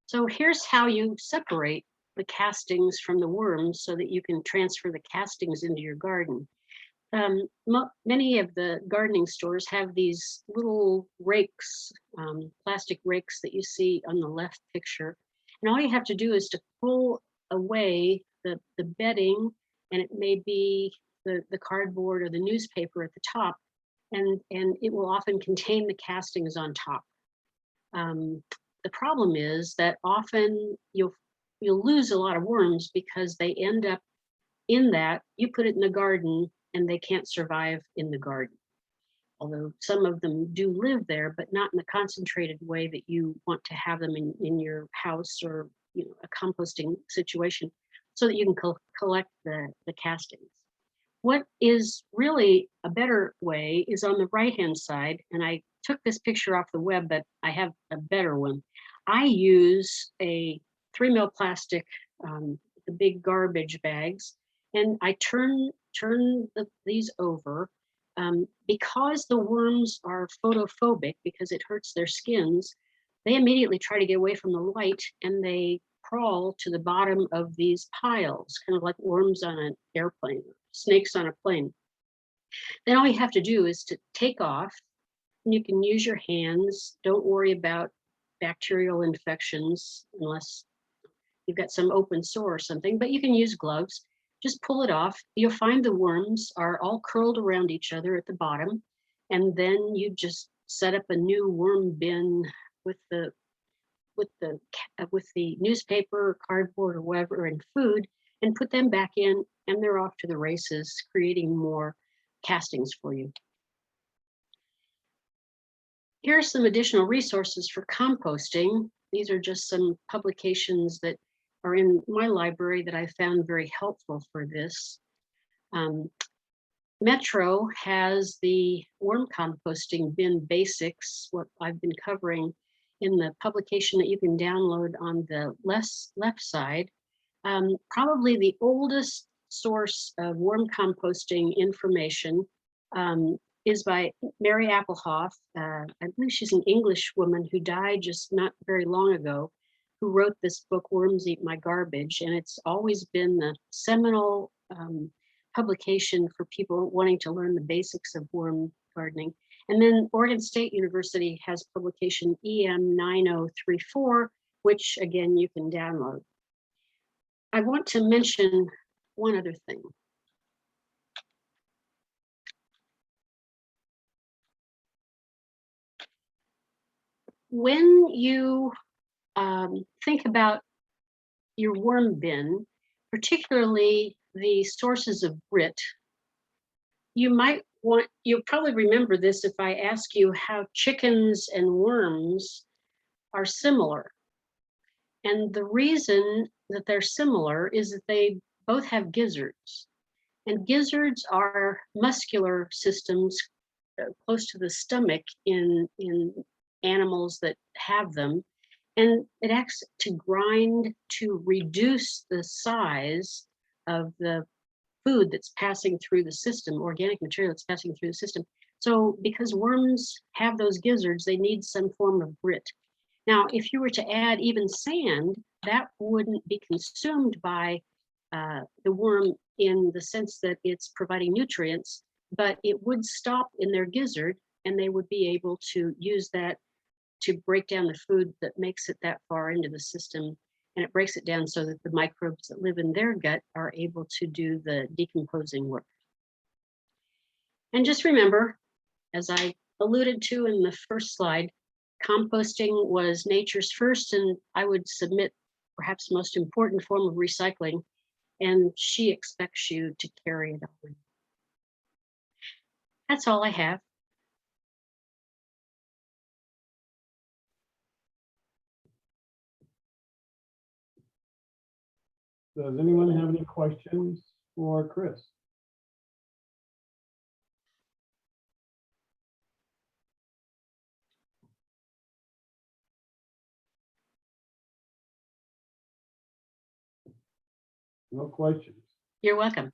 A: So here's how you separate the castings from the worms so that you can transfer the castings into your garden. Many of the gardening stores have these little rakes, plastic rakes that you see on the left picture. And all you have to do is to pull away the bedding, and it may be the cardboard or the newspaper at the top, and it will often contain the castings on top. The problem is that often you'll lose a lot of worms because they end up in that. You put it in the garden and they can't survive in the garden. Although some of them do live there, but not in the concentrated way that you want to have them in your house or a composting situation, so that you can collect the castings. What is really a better way is on the right-hand side, and I took this picture off the web, but I have a better one. I use a 3 mil plastic, the big garbage bags, and I turn these over. Because the worms are photophobic, because it hurts their skins, they immediately try to get away from the light, and they crawl to the bottom of these piles, kind of like worms on an airplane, snakes on a plane. Then all you have to do is to take off, and you can use your hands. Don't worry about bacterial infections unless you've got some open sore or something, but you can use gloves. Just pull it off. You'll find the worms are all curled around each other at the bottom, and then you just set up a new worm bin with the newspaper, cardboard, or whatever, and food, and put them back in, and they're off to the races, creating more castings for you. Here are some additional resources for composting. These are just some publications that are in my library that I found very helpful for this. Metro has the worm composting bin basics, what I've been covering in the publication that you can download on the left side. Probably the oldest source of worm composting information is by Mary Applehoff. I believe she's an English woman who died just not very long ago, who wrote this book, Worms Eat My Garbage. And it's always been the seminal publication for people wanting to learn the basics of worm gardening. And then Oregon State University has publication EM 9034, which again, you can download. I want to mention one other thing. When you think about your worm bin, particularly the sources of grit, you'll probably remember this if I ask you how chickens and worms are similar. And the reason that they're similar is that they both have gizzards. And gizzards are muscular systems close to the stomach in animals that have them. And it acts to grind to reduce the size of the food that's passing through the system, organic material that's passing through the system. So because worms have those gizzards, they need some form of grit. Now, if you were to add even sand, that wouldn't be consumed by the worm in the sense that it's providing nutrients, but it would stop in their gizzard, and they would be able to use that to break down the food that makes it that far into the system. And it breaks it down so that the microbes that live in their gut are able to do the decomposing work. And just remember, as I alluded to in the first slide, composting was nature's first, and I would submit perhaps most important form of recycling, and she expects you to carry it on. That's all I have.
C: Does anyone have any questions for Chris? No questions.
A: You're welcome.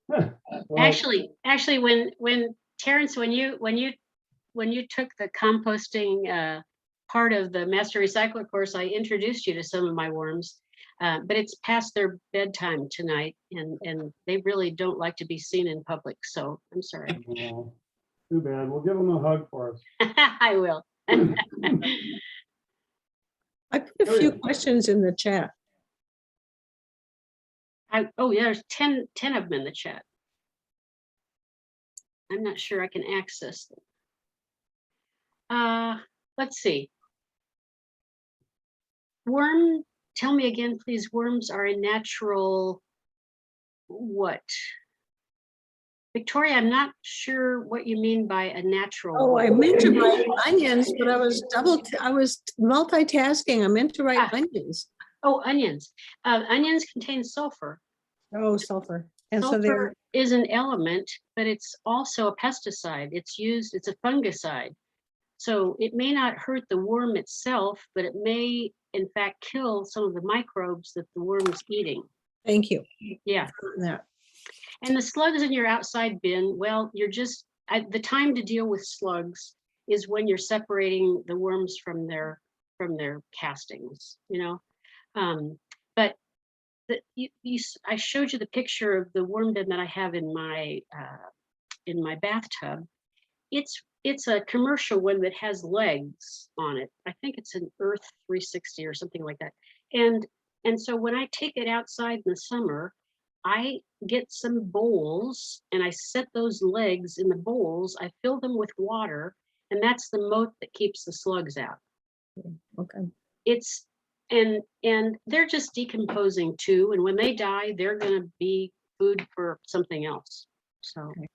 C: Well,
A: Actually, when Terrence, when you took the composting part of the Master Recycler course, I introduced you to some of my worms, but it's past their bedtime tonight, and they really don't like to be seen in public. So I'm sorry.
C: oh, too bad. We'll give them a hug for us.
A: I will.
D: I put a few questions in the chat.
A: Oh yeah, there's 10 of them in the chat. I'm not sure I can access them. Let's see. Tell me again, please. Worms are a natural what? Victoria, I'm not sure what you mean by a natural.
D: Oh, I
A: worm.
D: meant to write onions, but I was multitasking. I meant to write onions.
A: Oh, onions. Onions contain sulfur.
D: Oh, sulfur. And so
A: Sulfur
D: they're,
A: is an element, but it's also a pesticide. It's a fungicide. So it may not hurt the worm itself, but it may in fact kill some of the microbes that the worm is eating.
D: thank you.
A: Yeah.
D: for that.
A: And the slugs in your outside bin, well, the time to deal with slugs is when you're separating the worms from their castings, you know. But I showed you the picture of the worm bin that I have in my bathtub. It's a commercial one that has legs on it. I think it's an Earth 360 or something like that. And so when I take it outside in the summer, I get some bowls and I set those legs in the bowls. I fill them with water, and that's the moat that keeps the slugs out.
D: Okay.
A: And they're just decomposing too. And when they die, they're going to be food for something else. So
D: Okay.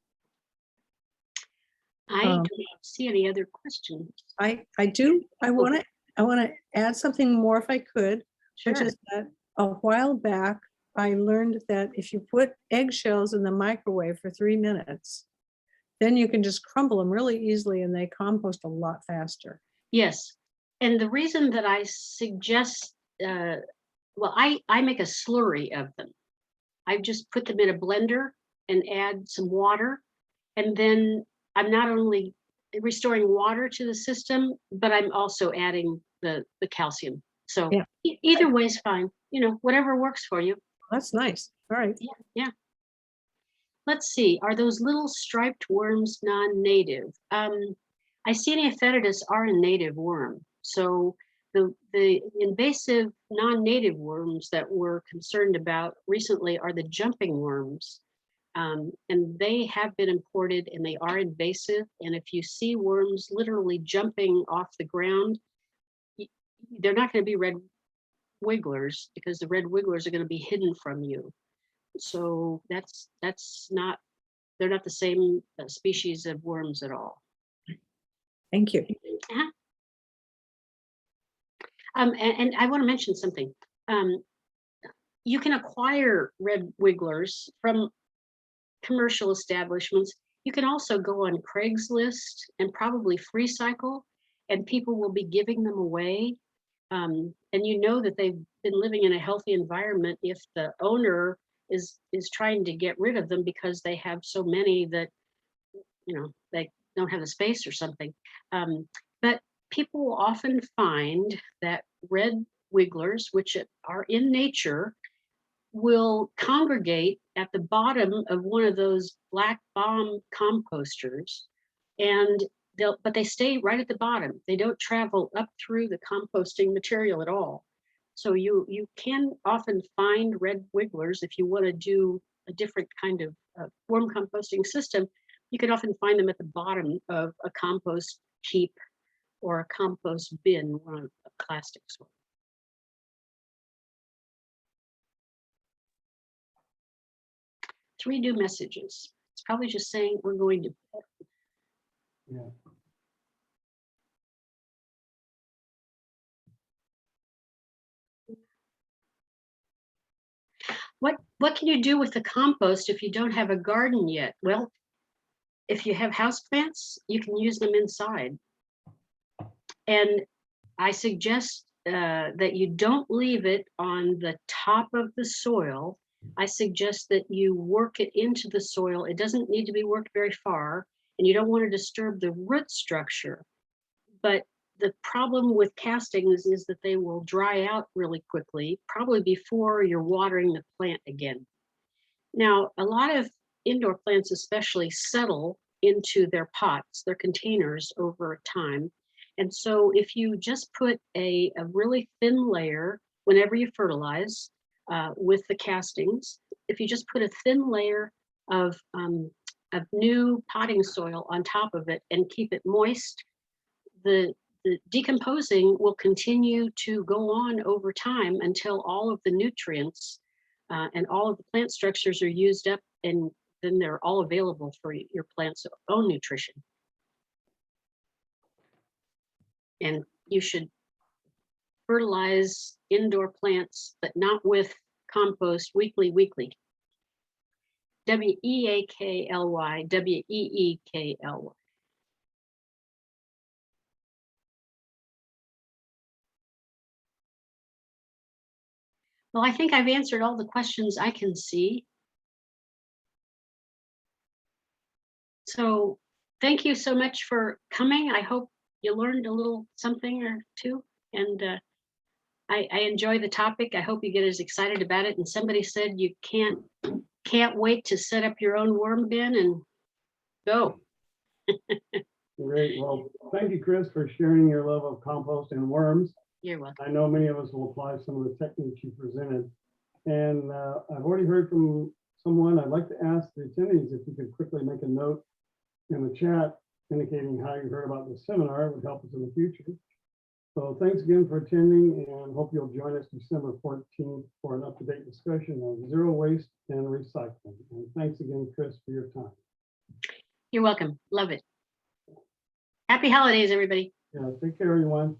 A: I don't see any other questions.
D: I do. I want to add something more if I could, which
A: Sure.
D: is that a while back, I learned that if you put eggshells in the microwave for 3 minutes, then you can just crumble them really easily and they compost a lot faster.
A: Yes. And the reason that I suggest, well, I make a slurry of them. I just put them in a blender and add some water. And then I'm not only restoring water to the system, but I'm also adding the calcium. So
D: Yeah.
A: Either way is fine. You know, whatever works for you.
D: That's nice. All right.
A: Yeah. Let's see. Are those little striped worms non-native? Eisenia fetidus are a native worm. So the invasive non-native worms that we're concerned about recently are the jumping worms. And they have been imported and they are invasive. And if you see worms literally jumping off the ground, they're not going to be red wigglers because the red wigglers are going to be hidden from you. So they're not the same species of worms at all.
D: Thank you.
A: Uh-huh. And I want to mention something. You can acquire red wigglers from commercial establishments. You can also go on Craigslist and probably FreeCycle, and people will be giving them away. And you know that they've been living in a healthy environment if the owner is trying to get rid of them because they have so many that, you know, they don't have the space or something. But people will often find that red wigglers, which are in nature, will congregate at the bottom of one of those black bomb composters, and but they stay right at the bottom. They don't travel up through the composting material at all. So you can often find red wigglers if you want to do a different kind of worm composting system. You can often find them at the bottom of a compost heap or a compost bin, one of the plastics. 3 new messages. It's probably just saying we're going to.
C: Yeah.
A: What can you do with the compost if you don't have a garden yet? Well, if you have houseplants, you can use them inside. And I suggest that you don't leave it on the top of the soil. I suggest that you work it into the soil. It doesn't need to be worked very far, and you don't want to disturb the root structure. But the problem with castings is that they will dry out really quickly, probably before you're watering the plant again. Now, a lot of indoor plants especially settle into their pots, their containers over time. And so if you just put a really thin layer whenever you fertilize with the castings, if you just put a thin layer of new potting soil on top of it and keep it moist, the decomposing will continue to go on over time until all of the nutrients and all of the plant structures are used up, and then they're all available for your plant's own nutrition. And you should fertilize indoor plants, but not with compost weekly. W-E-A-K-L-Y, W-E-E-K-L-Y. Well, I think I've answered all the questions I can see. So thank you so much for coming. I hope you learned a little something or two. And I enjoy the topic. I hope you get as excited about it. And somebody said you can't wait to set up your own worm bin and go.
C: Great. Well, thank you, Chris, for sharing your love of compost and worms.
A: You're welcome.
C: I know many of us will apply some of the techniques you presented. And I've already heard from someone. I'd like to ask the attendees if you could quickly make a note in the chat indicating how you heard about the seminar. It would help us in the future. So thanks again for attending, and hope you'll join us December 14th for an up-to-date discussion of zero waste and recycling. And thanks again, Chris, for your time.
A: You're welcome. Love it. Happy holidays, everybody.
C: Yeah, take care, everyone.